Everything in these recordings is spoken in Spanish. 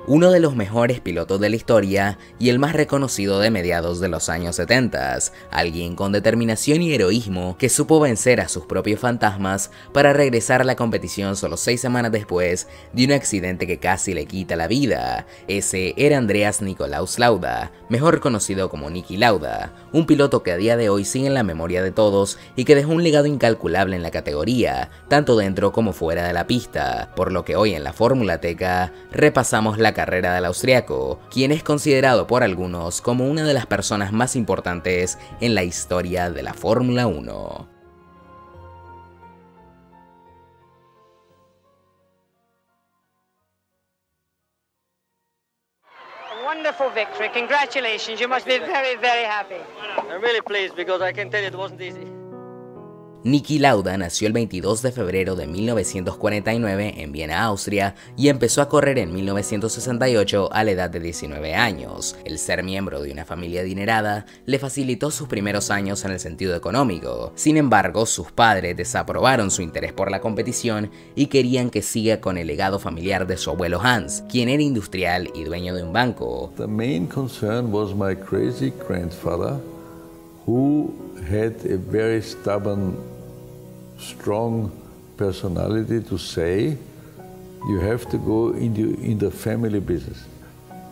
uno de los mejores pilotos de la historia y el más reconocido de mediados de los años 70, alguien con determinación y heroísmo que supo vencer a sus propios fantasmas para regresar a la competición solo 6 semanas después de un accidente que casi le quita la vida. Ese era Andreas Nikolaus Lauda, mejor conocido como Niki Lauda, un piloto que a día de hoy sigue en la memoria de todos y que dejó un legado incalculable en la categoría, tanto dentro como fuera de la pista, por lo que hoy en la Fórmula Teca repasamos la carrera del austriaco, quien es considerado por algunos como una de las personas más importantes en la historia de la Fórmula 1. Wonderful victory. Congratulations. You must be very, very happy. I'm really pleased because I can tell you it wasn't easy. Niki Lauda nació el 22 de febrero de 1949 en Viena, Austria, y empezó a correr en 1968 a la edad de 19 años. El ser miembro de una familia adinerada le facilitó sus primeros años en el sentido económico. Sin embargo, sus padres desaprobaron su interés por la competición y querían que siga con el legado familiar de su abuelo Hans, quien era industrial y dueño de un banco. The main concern was my crazy grandfather, who had a very stubborn, strong personality to say, you have to go in the family business.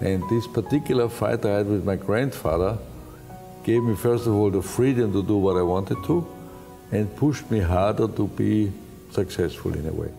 And this particular fight I had with my grandfather gave me, first of all, the freedom to do what I wanted to, and pushed me harder to be successful in a way.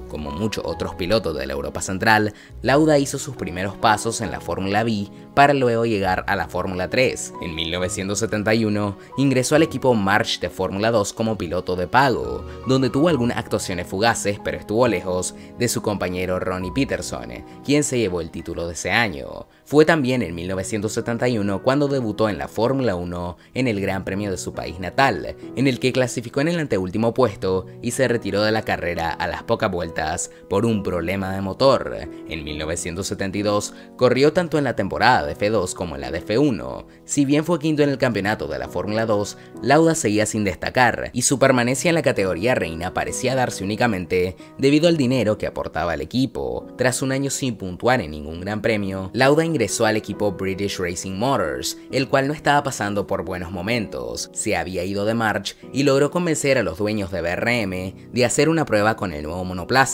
Como muchos otros pilotos de la Europa Central, Lauda hizo sus primeros pasos en la Fórmula B para luego llegar a la Fórmula 3. En 1971 ingresó al equipo March de Fórmula 2 como piloto de pago, donde tuvo algunas actuaciones fugaces, pero estuvo lejos de su compañero Ronnie Peterson, quien se llevó el título de ese año. Fue también en 1971 cuando debutó en la Fórmula 1 en el Gran Premio de su país natal, en el que clasificó en el anteúltimo puesto y se retiró de la carrera a las pocas vueltas por un problema de motor. En 1972 corrió tanto en la temporada de F2 como en la de F1. Si bien fue quinto en el campeonato de la Fórmula 2, Lauda seguía sin destacar y su permanencia en la categoría reina parecía darse únicamente debido al dinero que aportaba el equipo. Tras un año sin puntuar en ningún gran premio, Lauda ingresó al equipo British Racing Motors, el cual no estaba pasando por buenos momentos. Se había ido de March y logró convencer a los dueños de BRM de hacer una prueba con el nuevo monoplaza.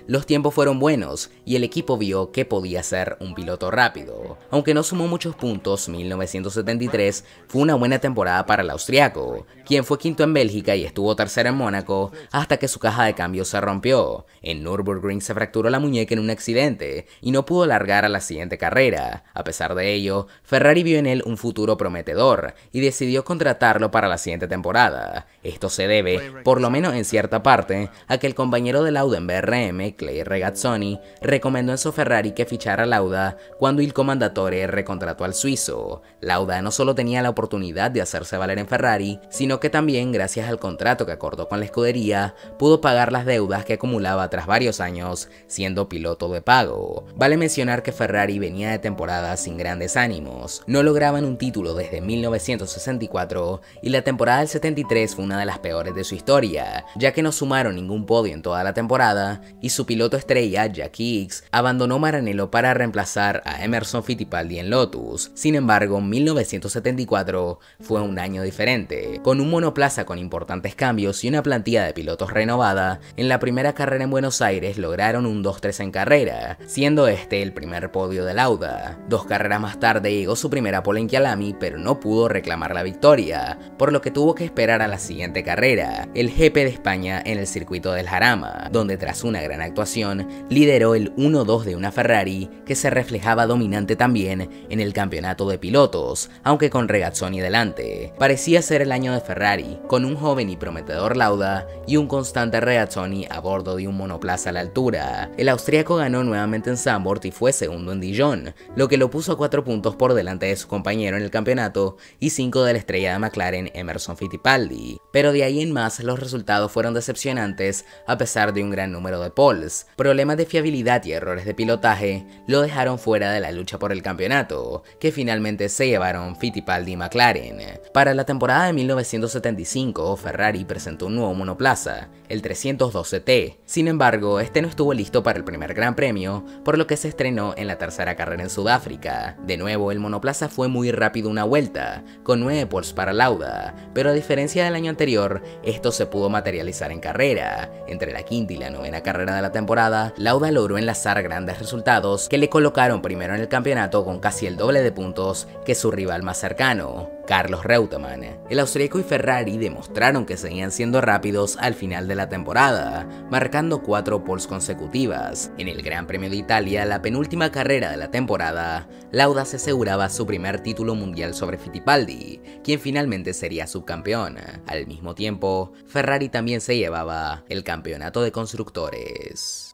Los tiempos fueron buenos y el equipo vio que podía ser un piloto rápido. Aunque no sumó muchos puntos, 1973 fue una buena temporada para el austriaco, quien fue quinto en Bélgica y estuvo tercero en Mónaco hasta que su caja de cambios se rompió. En Nürburgring se fracturó la muñeca en un accidente y no pudo largar a la siguiente carrera. A pesar de ello, Ferrari vio en él un futuro prometedor y decidió contratarlo para la siguiente temporada. Esto se debe, por lo menos en cierta parte, a que el compañero de Lauda en BRM, Clay Regazzoni, recomendó a Enzo Ferrari que fichara a Lauda cuando il Commendatore recontrató al suizo. Lauda no solo tenía la oportunidad de hacerse valer en Ferrari, sino que también, gracias al contrato que acordó con la escudería, pudo pagar las deudas que acumulaba tras varios años siendo piloto de pago. Vale mencionar que Ferrari venía de temporadas sin grandes ánimos. No lograban un título desde 1964 y la temporada del 73 fue una de las peores de su historia, ya que no sumaron ningún podio en toda la temporada y su piloto estrella, Jack Hicks, abandonó Maranello para reemplazar a Emerson Fittipaldi en Lotus. Sin embargo, 1974 fue un año diferente. Con un monoplaza con importantes cambios y una plantilla de pilotos renovada, en la primera carrera en Buenos Aires lograron un 2-3 en carrera, siendo este el primer podio de Lauda. 2 carreras más tarde llegó su primera pole en Kyalami, pero no pudo reclamar la victoria, por lo que tuvo que esperar a la siguiente carrera, el GP de España en el circuito del Jarama, donde tras una gran actuación lideró el 1-2 de una Ferrari que se reflejaba dominante también en el campeonato de pilotos, aunque con Regazzoni delante. Parecía ser el año de Ferrari, con un joven y prometedor Lauda y un constante Regazzoni a bordo de un monoplaza a la altura. El austríaco ganó nuevamente en Zandvoort y fue segundo en Dijon, lo que lo puso a 4 puntos por delante de su compañero en el campeonato y 5 de la estrella de McLaren Emerson Fittipaldi. Pero de ahí en más los resultados fueron decepcionantes a pesar de un gran número número de poles. Problemas de fiabilidad y errores de pilotaje lo dejaron fuera de la lucha por el campeonato, que finalmente se llevaron Fittipaldi y McLaren. Para la temporada de 1975, Ferrari presentó un nuevo monoplaza, el 312T. Sin embargo, este no estuvo listo para el primer Gran Premio, por lo que se estrenó en la tercera carrera en Sudáfrica. De nuevo, el monoplaza fue muy rápido una vuelta, con 9 poles para Lauda, pero a diferencia del año anterior, esto se pudo materializar en carrera. Entre la quinta y la novena carrera de la temporada, Lauda logró enlazar grandes resultados que le colocaron primero en el campeonato con casi el doble de puntos que su rival más cercano, Carlos Reutemann. El austríaco y Ferrari demostraron que seguían siendo rápidos al final de la temporada, marcando 4 poles consecutivas. En el Gran Premio de Italia, la penúltima carrera de la temporada, Lauda se aseguraba su primer título mundial sobre Fittipaldi, quien finalmente sería subcampeón. Al mismo tiempo, Ferrari también se llevaba el campeonato de constructores.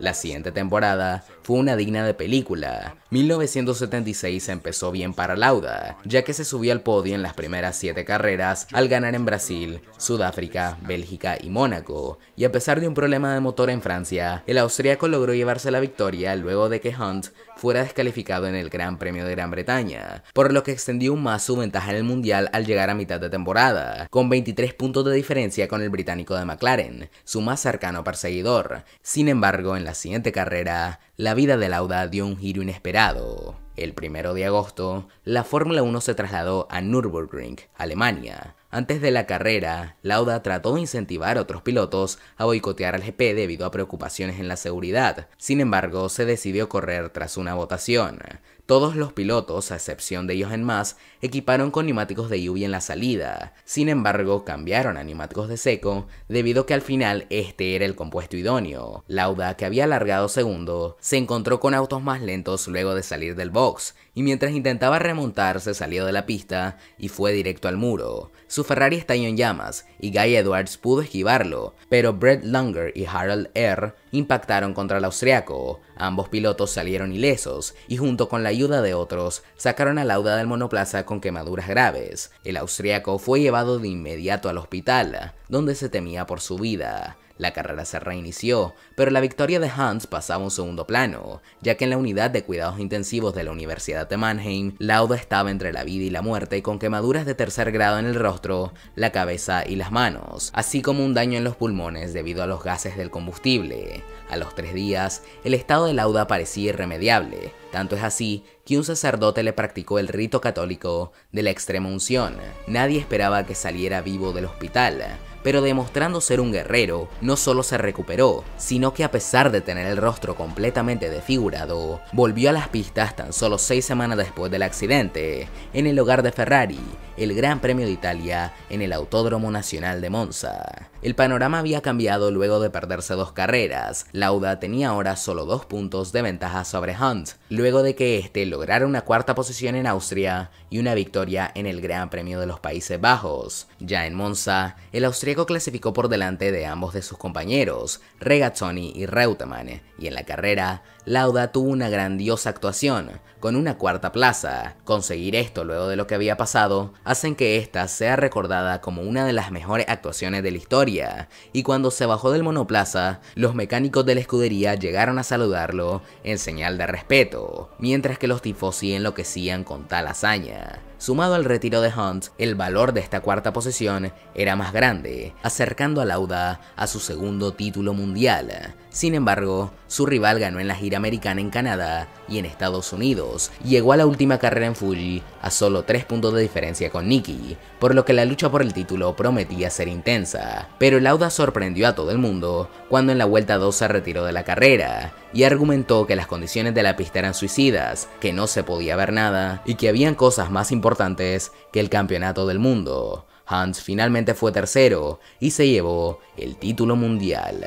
La siguiente temporada fue una digna de película. 1976 empezó bien para Lauda, ya que se subió al podio en las primeras 7 carreras al ganar en Brasil, Sudáfrica, Bélgica y Mónaco, y a pesar de un problema de motor en Francia, el austríaco logró llevarse la victoria luego de que Hunt fuera descalificado en el Gran Premio de Gran Bretaña, por lo que extendió aún más su ventaja en el Mundial al llegar a mitad de temporada, con 23 puntos de diferencia con el británico de McLaren, su más cercano perseguidor. Sin embargo, en la siguiente carrera, la vida de Lauda dio un giro inesperado. El 1 de agosto, la Fórmula 1 se trasladó a Nürburgring, Alemania. Antes de la carrera, Lauda trató de incentivar a otros pilotos a boicotear al GP debido a preocupaciones en la seguridad. Sin embargo, se decidió correr tras una votación. Todos los pilotos, a excepción de Jochen Mass, equiparon con neumáticos de lluvia en la salida. Sin embargo, cambiaron a neumáticos de seco debido a que al final este era el compuesto idóneo. Lauda, que había largado segundo, se encontró con autos más lentos luego de salir del box, y mientras intentaba remontar se salió de la pista y fue directo al muro. Su Ferrari estalló en llamas y Guy Edwards pudo esquivarlo, pero Brett Langer y Harald Err impactaron contra el austriaco. Ambos pilotos salieron ilesos y junto con la ayuda de otros sacaron a Lauda del monoplaza con quemaduras graves. El austriaco fue llevado de inmediato al hospital, donde se temía por su vida. La carrera se reinició, pero la victoria de Hans pasaba a un segundo plano, ya que en la unidad de cuidados intensivos de la Universidad de Mannheim, Lauda estaba entre la vida y la muerte con quemaduras de tercer grado en el rostro, la cabeza y las manos, así como un daño en los pulmones debido a los gases del combustible. A los 3 días, el estado de Lauda parecía irremediable, tanto es así que un sacerdote le practicó el rito católico de la extrema unción. Nadie esperaba que saliera vivo del hospital, pero demostrando ser un guerrero, no solo se recuperó, sino que a pesar de tener el rostro completamente desfigurado, volvió a las pistas tan solo 6 semanas después del accidente, en el hogar de Ferrari, el Gran Premio de Italia en el Autódromo Nacional de Monza. El panorama había cambiado luego de perderse 2 carreras. Lauda tenía ahora solo 2 puntos de ventaja sobre Hunt, luego de que este lograra una 4ª posición en Austria y una victoria en el Gran Premio de los Países Bajos. Ya en Monza, el austríaco clasificó por delante de ambos de sus compañeros, Regazzoni y Reutemann, y en la carrera, Lauda tuvo una grandiosa actuación, con una 4ª plaza. Conseguir esto luego de lo que había pasado, hacen que esta sea recordada como una de las mejores actuaciones de la historia, y cuando se bajó del monoplaza, los mecánicos de la escudería llegaron a saludarlo en señal de respeto, mientras que los tifosi enloquecían con tal hazaña. Sumado al retiro de Hunt, el valor de esta 4ª posición era más grande, acercando a Lauda a su segundo título mundial. Sin embargo, su rival ganó en la gira americana en Canadá y en Estados Unidos, y llegó a la última carrera en Fuji a solo 3 puntos de diferencia con Niki, por lo que la lucha por el título prometía ser intensa. Pero Lauda sorprendió a todo el mundo cuando en la vuelta 2 se retiró de la carrera, y argumentó que las condiciones de la pista eran suicidas, que no se podía ver nada y que habían cosas más importantes que el campeonato del mundo. Hunt finalmente fue tercero y se llevó el título mundial.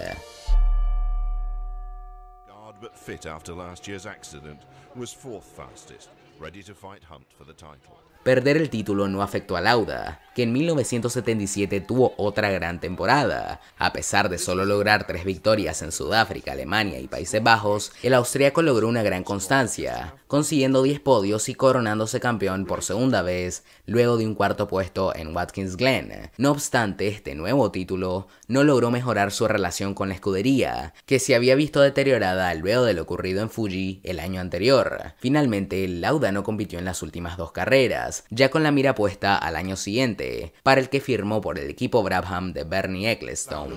But fit after last year's accident, was 4th fastest, ready to fight Hunt for the title. perder el título no afectó a Lauda, que en 1977 tuvo otra gran temporada. A pesar de solo lograr 3 victorias en Sudáfrica, Alemania y Países Bajos, el austríaco logró una gran constancia, consiguiendo 10 podios y coronándose campeón por segunda vez, luego de un cuarto puesto en Watkins Glen. No obstante, este nuevo título no logró mejorar su relación con la escudería, que se había visto deteriorada luego de lo ocurrido en Fuji el año anterior. Finalmente, Lauda no compitió en las últimas 2 carreras, ya con la mira puesta al año siguiente, para el que firmó por el equipo Brabham de Bernie Ecclestone.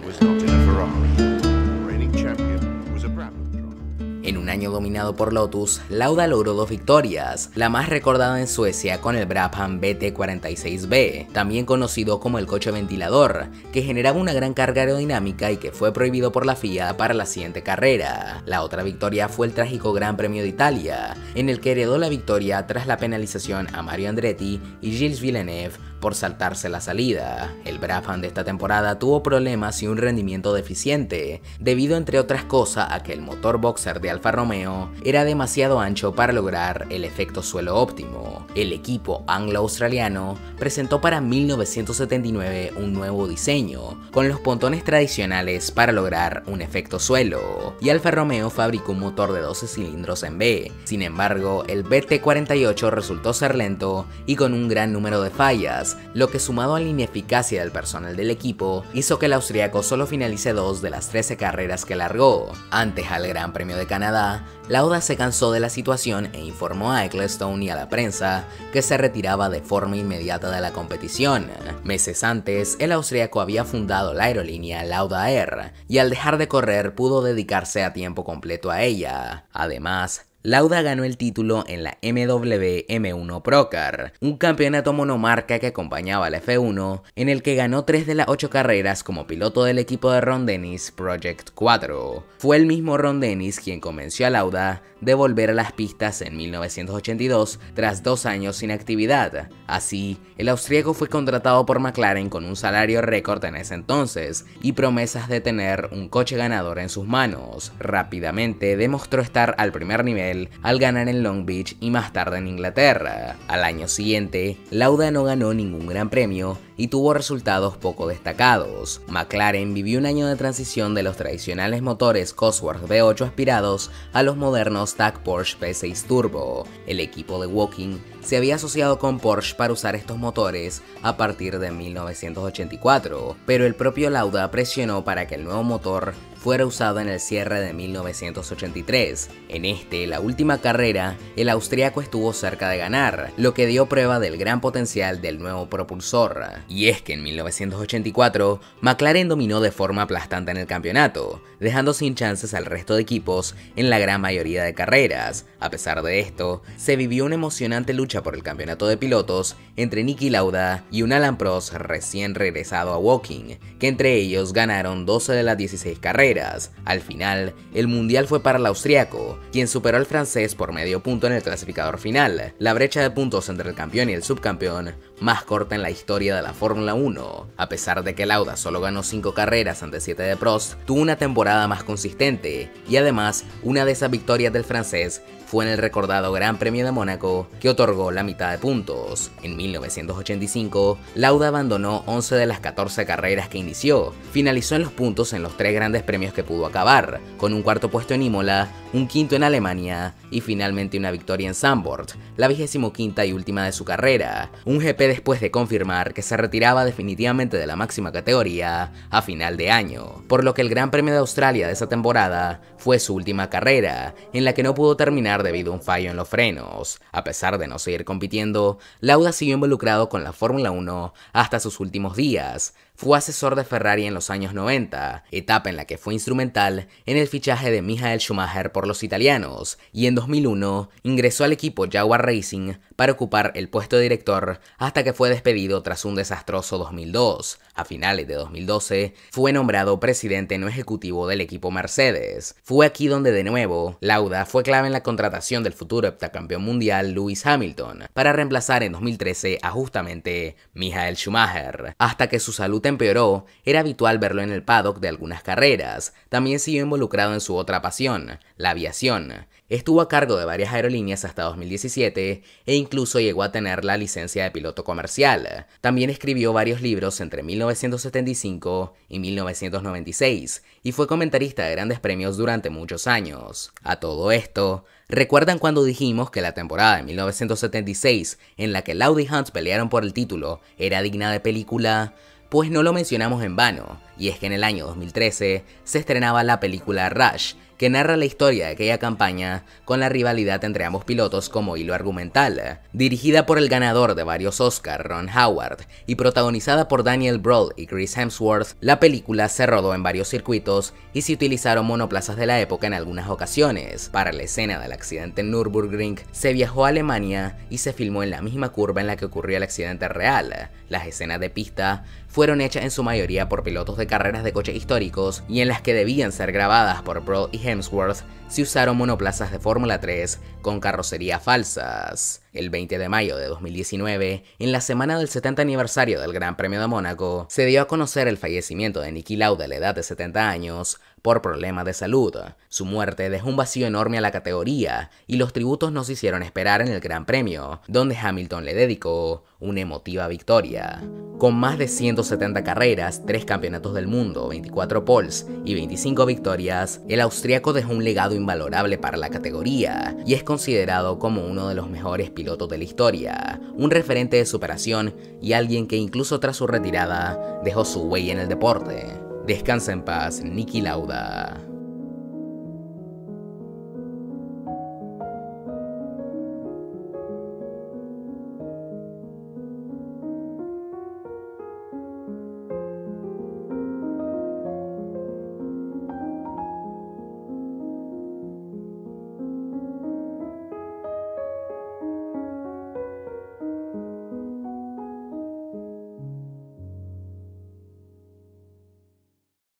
En un año dominado por Lotus, Lauda logró 2 victorias, la más recordada en Suecia con el Brabham BT46B, también conocido como el coche ventilador, que generaba una gran carga aerodinámica y que fue prohibido por la FIA para la siguiente carrera. La otra victoria fue el trágico Gran Premio de Italia, en el que heredó la victoria tras la penalización a Mario Andretti y Gilles Villeneuve por saltarse la salida. El Brabham de esta temporada tuvo problemas y un rendimiento deficiente, debido entre otras cosas a que el motor boxer de Alfa Romeo era demasiado ancho para lograr el efecto suelo óptimo. El equipo anglo-australiano presentó para 1979 un nuevo diseño, con los pontones tradicionales para lograr un efecto suelo, y Alfa Romeo fabricó un motor de 12 cilindros en B. Sin embargo, el BT48 resultó ser lento y con un gran número de fallas, lo que sumado a la ineficacia del personal del equipo hizo que el austríaco solo finalice 2 de las 13 carreras que largó. Antes al Gran Premio de Canadá, Lauda se cansó de la situación e informó a Ecclestone y a la prensa que se retiraba de forma inmediata de la competición. Meses antes, el austríaco había fundado la aerolínea Lauda Air y al dejar de correr pudo dedicarse a tiempo completo a ella. Además, Lauda ganó el título en la BMW M1 Procar, un campeonato monomarca que acompañaba al F1, en el que ganó 3 de las 8 carreras como piloto del equipo de Ron Dennis Project 4. Fue el mismo Ron Dennis quien convenció a Lauda de volver a las pistas en 1982 tras 2 años sin actividad. Así, el austríaco fue contratado por McLaren con un salario récord en ese entonces y promesas de tener un coche ganador en sus manos. Rápidamente demostró estar al primer nivel al ganar en Long Beach y más tarde en Inglaterra. Al año siguiente, Lauda no ganó ningún gran premio y tuvo resultados poco destacados. McLaren vivió un año de transición de los tradicionales motores Cosworth V8 aspirados a los modernos TAG Porsche V6 Turbo. El equipo de Woking se había asociado con Porsche para usar estos motores a partir de 1984, pero el propio Lauda presionó para que el nuevo motor fuera usado en el cierre de 1983. En la última carrera, el austríaco estuvo cerca de ganar, lo que dio prueba del gran potencial del nuevo propulsor. Y es que en 1984, McLaren dominó de forma aplastante en el campeonato, dejando sin chances al resto de equipos en la gran mayoría de carreras. A pesar de esto, se vivió una emocionante lucha por el campeonato de pilotos entre Niki Lauda y un Alain Prost recién regresado a Woking, que entre ellos ganaron 12 de las 16 carreras. Al final, el mundial fue para el austríaco, quien superó al francés por medio punto en el clasificador final. La brecha de puntos entre el campeón y el subcampeón más corta en la historia de la Fórmula 1. A pesar de que Lauda solo ganó 5 carreras ante 7 de Prost, tuvo una temporada más consistente, y además, una de esas victorias del francés fue en el recordado Gran Premio de Mónaco, que otorgó la mitad de puntos. En 1985, Lauda abandonó 11 de las 14 carreras que inició. Finalizó en los puntos en los 3 grandes premios que pudo acabar, con un cuarto puesto en Imola, un quinto en Alemania y finalmente una victoria en Zandvoort, la 25ª y última de su carrera, un GP después de confirmar que se retiraba definitivamente de la máxima categoría a final de año, por lo que el Gran Premio de Australia de esa temporada fue su última carrera, en la que no pudo terminar debido a un fallo en los frenos. A pesar de no seguir compitiendo, Lauda siguió involucrado con la Fórmula 1 hasta sus últimos días. Fue asesor de Ferrari en los años 90, etapa en la que fue instrumental en el fichaje de Michael Schumacher por los italianos, y en 2001 ingresó al equipo Jaguar Racing para ocupar el puesto de director hasta que fue despedido tras un desastroso 2002. A finales de 2012 fue nombrado presidente no ejecutivo del equipo Mercedes. Fue aquí donde de nuevo Lauda fue clave en la contratación del futuro heptacampeón mundial Lewis Hamilton para reemplazar en 2013 a justamente Michael Schumacher. Hasta que su salud empeoró, era habitual verlo en el paddock de algunas carreras. También siguió involucrado en su otra pasión, la aviación. Estuvo a cargo de varias aerolíneas hasta 2017 e incluso llegó a tener la licencia de piloto comercial. También escribió varios libros entre 1975 y 1996 y fue comentarista de grandes premios durante muchos años. A todo esto, ¿recuerdan cuando dijimos que la temporada de 1976 en la que Lauda y Hunt pelearon por el título era digna de película? Pues no lo mencionamos en vano, y es que en el año 2013 se estrenaba la película Rush, que narra la historia de aquella campaña con la rivalidad entre ambos pilotos como hilo argumental. Dirigida por el ganador de varios Oscars, Ron Howard, y protagonizada por Daniel Brühl y Chris Hemsworth, la película se rodó en varios circuitos y se utilizaron monoplazas de la época en algunas ocasiones. Para la escena del accidente en Nürburgring, se viajó a Alemania y se filmó en la misma curva en la que ocurrió el accidente real. Las escenas de pista fueron hechas en su mayoría por pilotos de carreras de coches históricos y en las que debían ser grabadas por Brühl y Hemsworth se usaron monoplazas de Fórmula 3 con carrocería falsas. El 20 de mayo de 2019, en la semana del 70 aniversario del Gran Premio de Mónaco, se dio a conocer el fallecimiento de Niki Lauda a la edad de 70 años por problemas de salud. Su muerte dejó un vacío enorme a la categoría y los tributos no se hicieron esperar en el Gran Premio, donde Hamilton le dedicó una emotiva victoria. Con más de 170 carreras, 3 campeonatos del mundo, 24 poles y 25 victorias, el austríaco dejó un legado invalorable para la categoría y es considerado como uno de los mejores pilotos de la historia, un referente de superación y alguien que incluso tras su retirada dejó su huella en el deporte. Descansa en paz, Niki Lauda.